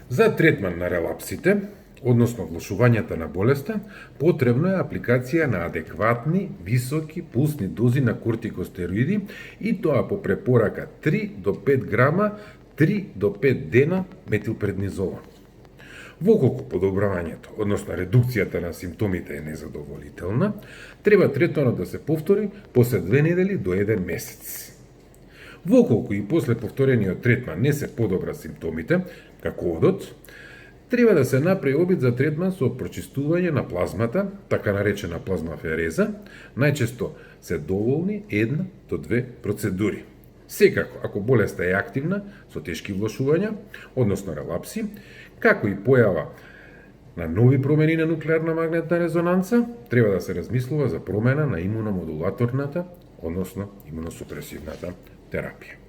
За третман на релапсите, односно влошувањата на болеста, потребно е апликација на адекватни, високи пулсни дози на кортикостероиди и тоа по препорака 3 до 5 грама 3 до 5 дена метилпреднизолон. Воколку подобравањето, односно редукцијата на симптомите е незадоволителна, треба третманот да се повтори после 2 недели до 1 месец. Воколку и после повторениот третман не се подобра симптомите, како одот, треба да се направи обид за третман со прочистување на плазмата, така наречена плазмафереза, најчесто се доволни 1 до 2 процедури. Секако, ако болеста е активна, со тешки влошувања, односно релапси, како и појава на нови промени на нуклеарна магнетна резонанца, треба да се размислува за промена на имуномодулаторната, односно имуносупресивната терапија.